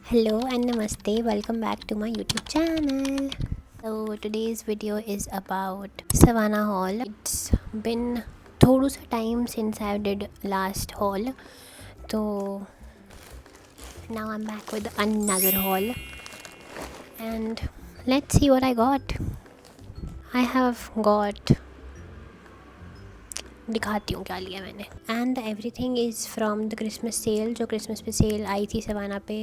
Hello and namaste, welcome back to my YouTube channel. So today's video is about Savannah haul. It's been थोड़ा सा time since I did last haul. So now I'm back with another haul and let's see what I got. I have got दिखाती हूँ क्या लिया मैंने and everything is from the Christmas sale जो Christmas पे sale आई थी Savana पे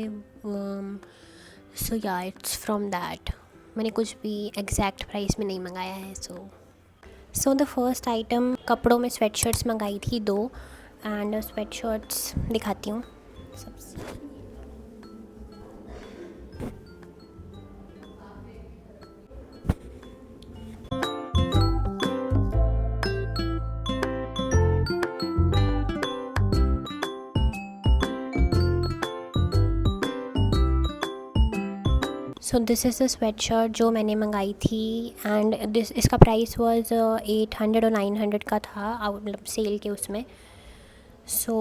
सो या इट्स फ्रॉम दैट मैंने कुछ भी एग्जैक्ट प्राइस में नहीं मंगाया है सो द फर्स्ट आइटम कपड़ों में स्वेट शर्ट्स मंगाई थी 2 एंड स्वेट शर्ट्स दिखाती हूँ सबसे so this is the sweat shirt जो मैंने मंगाई थी एंड इसका प्राइस वाज 800 और 900 का था मतलब सेल के उसमें सो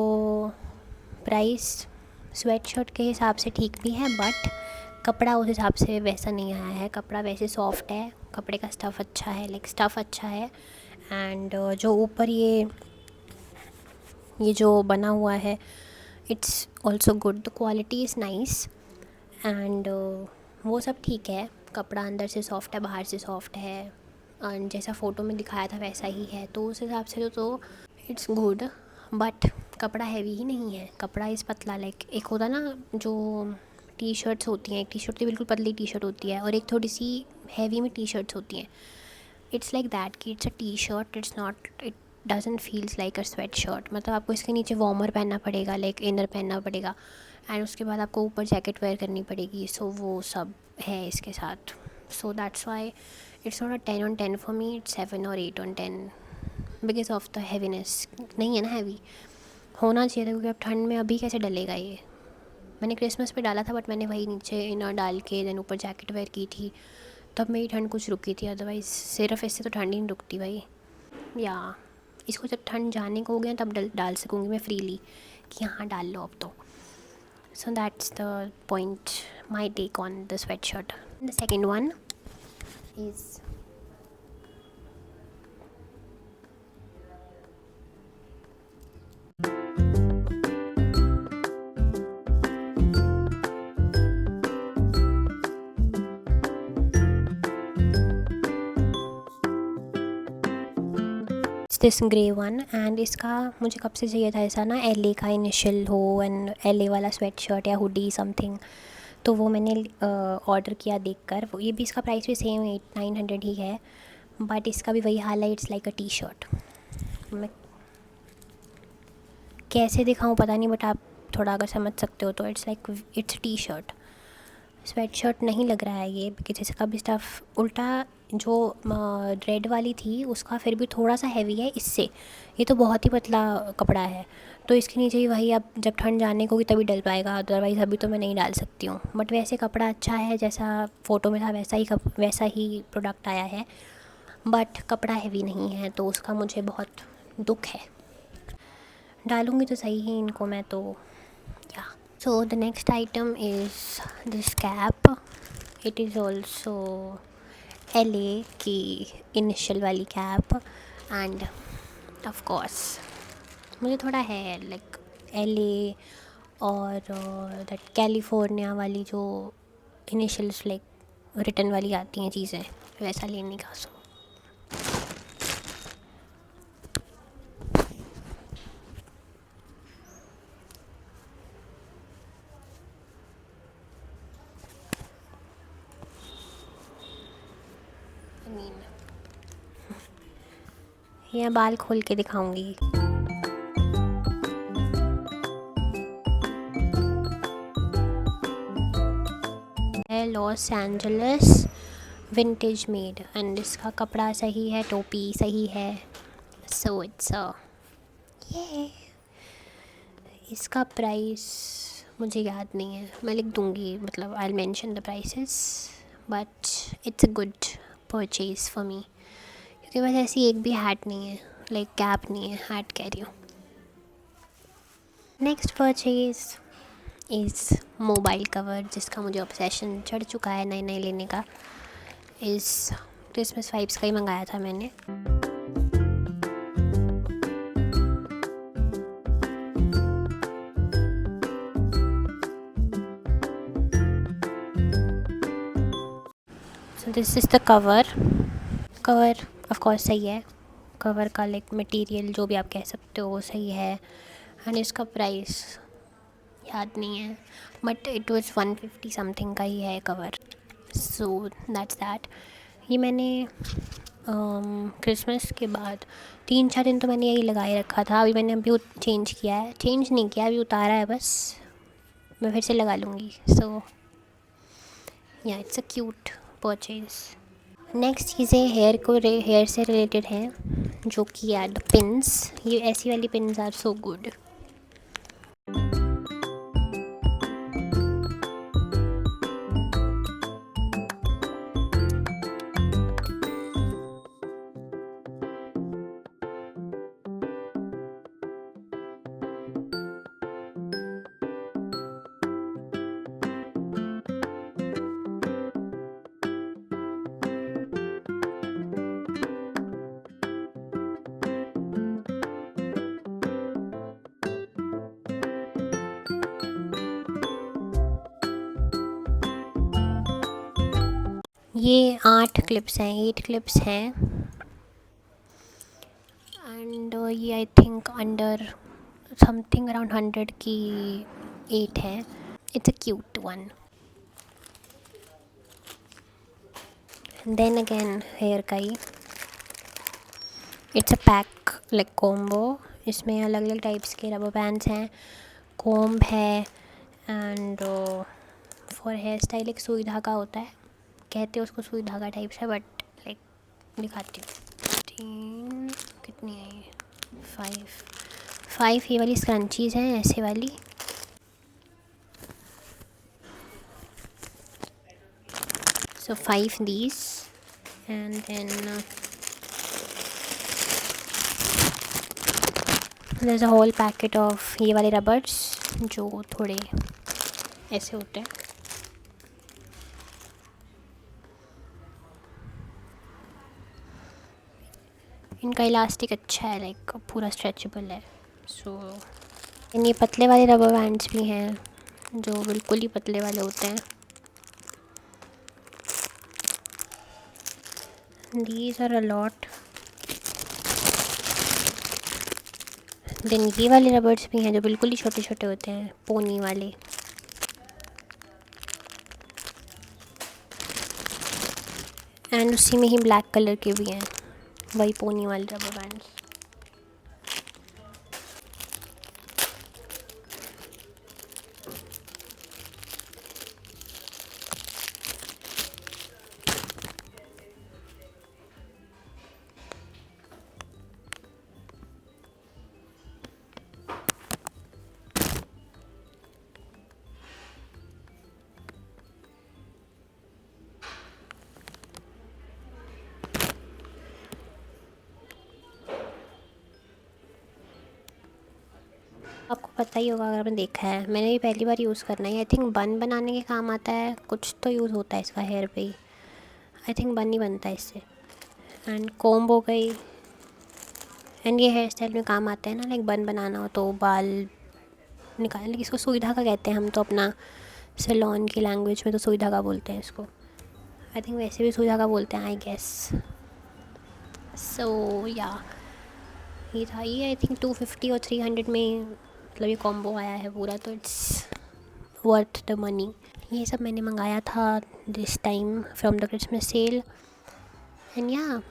प्राइस स्वेट शर्ट के हिसाब से ठीक भी है बट कपड़ा उस हिसाब से वैसा नहीं आया है। कपड़ा वैसे सॉफ्ट है, कपड़े का स्टफ़ अच्छा है, लाइक स्टफ़ अच्छा है एंड जो ऊपर ये जो बना हुआ है it's also good, the quality is nice and वो सब ठीक है। कपड़ा अंदर से सॉफ्ट है, बाहर से सॉफ्ट है एंड जैसा फ़ोटो में दिखाया था वैसा ही है, तो उस हिसाब से तो इट्स गुड बट कपड़ा हैवी ही नहीं है। कपड़ा इस पतला, लाइक एक होता ना जो टी शर्ट्स होती हैं, एक टी शर्ट तो बिल्कुल पतली टी शर्ट होती है और एक थोड़ी सी हैवी में टी शर्ट्स होती हैं। इट्स लाइक दैट कि it's a T shirt, it's not, it doesn't feels like a sweat shirt. मतलब आपको इसके नीचे वार्मर पहनना पड़ेगा, लाइक इनर पहनना पड़ेगा एंड उसके बाद आपको ऊपर जैकेट वेयर करनी पड़ेगी। सो वो सब है इसके साथ। So that's why it's not a 10 on 10 for me, it's 7 or 8 on 10 because of the heaviness. नहीं है ना हैवी, होना चाहिए था क्योंकि अब ठंड में अभी कैसे डलेगा ये। मैंने क्रिसमस पे डाला था बट मैंने वही नीचे इनर डाल के देन ऊपर जैकेट वेयर की थी, तब मेरी ठंड कुछ रुकी थी। अदरवाइज़ सिर्फ इससे तो ठंड ही नहीं रुकती भाई। या इसको जब ठंड जाने को हो गया तब डाल सकूँगी मैं फ्रीली कि हाँ डाल लो अब तो। So that's the point, my take on the sweatshirt. The second one is this grey one and इसका मुझे कब से चाहिए था ऐसा ना एल का इनिशियल हो एंड एल वाला स्वेट शर्ट या हुडी समथिंग, तो वो मैंने ऑर्डर किया देखकर। वो ये भी इसका प्राइस भी सेम 800-900 ही है बट इसका भी वही हाल है, it's like a T shirt. मैं कैसे दिखाऊँ पता नहीं बट आप थोड़ा अगर समझ सकते हो तो it's like it's T shirt, sweat shirt नहीं लग रहा है ये बिकॉज इसका भी स्टफ़ उल्टा जो रेड वाली थी उसका फिर भी थोड़ा सा हैवी है इससे, ये तो बहुत ही पतला कपड़ा है। तो इसके नीचे ही वही अब जब ठंड जाने को भी तभी डल पाएगा, अदरवाइज़ अभी तो मैं नहीं डाल सकती हूँ। बट वैसे कपड़ा अच्छा है, जैसा फ़ोटो में था वैसा ही प्रोडक्ट आया है बट कपड़ा हैवी नहीं है तो उसका मुझे बहुत दुख है। डालूँगी तो सही ही इनको मैं तो। या so the next item is this cap. It is also LA की इनिशियल वाली कैप एंड ऑफ कोर्स मुझे थोड़ा है लाइक LA और दैट कैलिफोर्निया वाली जो इनिशियल्स लाइक रिटर्न वाली आती हैं चीज़ें, वैसा लेने का। सो आई मीन ये बाल खोल के दिखाऊंगी। है Los Angeles vintage made and इसका कपड़ा सही है, टोपी सही है। सो इट्स ये इसका प्राइस मुझे याद नहीं है, मैं लिख दूँगी, मतलब I mention the prices but it's a good purchase for me क्योंकि बस ऐसी एक भी हैट नहीं है, लाइक कैप नहीं है, हैट कह रही हूँ। नेक्स्ट परचेज़ इस मोबाइल कवर जिसका मुझे ऑब्सेशन चढ़ चुका है नए नए लेने का, इस क्रिसमस वाइब्स का ही मंगाया था मैंने। So this is the cover of course सही है, कवर का लाइक मटेरियल जो भी आप कह सकते हो वो सही है। एंड इसका प्राइस याद नहीं है, बट इट वाज 150 समथिंग का ही है कवर। So that's that. ये मैंने क्रिसमस के बाद 3-4 दिन तो मैंने यही लगाए रखा था। अभी मैंने चेंज किया है, चेंज नहीं किया, अभी उतारा है बस, मैं फिर से लगा लूँगी। सो या it's a cute purchase. Next चीज़ें हेयर से रिलेटेड हैं, जो कि आर द पिन्स। ये ऐसी वाली पिन्स आर सो गुड। ये 8 क्लिप्स हैं, 8 क्लिप्स हैं। एंड ये I think under something around 100 की 8 है। It's a cute one. Then again hair का ही, it's a pack like combo. इसमें अलग अलग टाइप्स के रबर बैंड्स हैं, कॉम्ब है, एंड फॉर हेयर स्टाइल एक सुई धागा होता है, कहते हैं उसको सुई धागा टाइप से, बट लाइक दिखाती हूँ। 3 कितनी है ये, 5 ये वाली स्क्रंचीज़ हैं ऐसे वाली। So 5 these, and then there is a whole packet of ये वाले रबर्स जो थोड़े ऐसे होते हैं। इनका इलास्टिक अच्छा है, लाइक पूरा स्ट्रेचेबल है। सो ये पतले वाले रबर बैंड्स भी हैं जो बिल्कुल ही पतले वाले होते हैं। These are a lot। Then ये वाले रबर्स भी हैं जो बिल्कुल ही छोटे छोटे होते हैं, पोनी वाले। एंड उसी में ही ब्लैक कलर के भी हैं, वही पोनी वाले रबर बैंड्स। आपको पता ही होगा, अगर आपने देखा है, मैंने भी पहली बार यूज़ करना है। आई थिंक बन बनाने के काम आता है, कुछ तो यूज़ होता है इसका हेयर पे ही। आई थिंक बन ही बनता है इससे। एंड कॉम्ब हो गई। एंड ये हेयर स्टाइल में काम आता है ना, लाइक बन बनाना हो तो बाल निकालने, इसको सुई धागा कहते हैं हम तो अपना सैलून की लैंग्वेज में तो सुई धागा बोलते हैं इसको। आई थिंक वैसे भी सुई धागा बोलते हैं, आई गेस। सो या ये था, ये आई थिंक 250 और 300 में, मतलब ये कॉम्बो आया है पूरा, तो इट्स वर्थ द मनी। ये सब मैंने मंगाया था this time from the Christmas sale. And yeah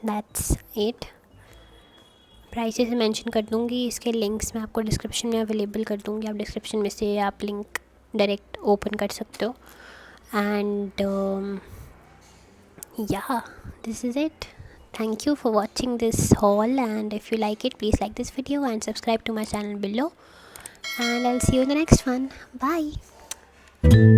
that's it. Prices mention कर दूँगी, इसके लिंक्स मैं आपको डिस्क्रिप्शन में अवेलेबल कर दूँगी, आप डिस्क्रिप्शन में से आप लिंक डायरेक्ट ओपन कर सकते हो। एंड या this is it. Thank you for watching this haul, and if you like it, please like this video and subscribe to my channel below, and I'll see you in the next one. Bye.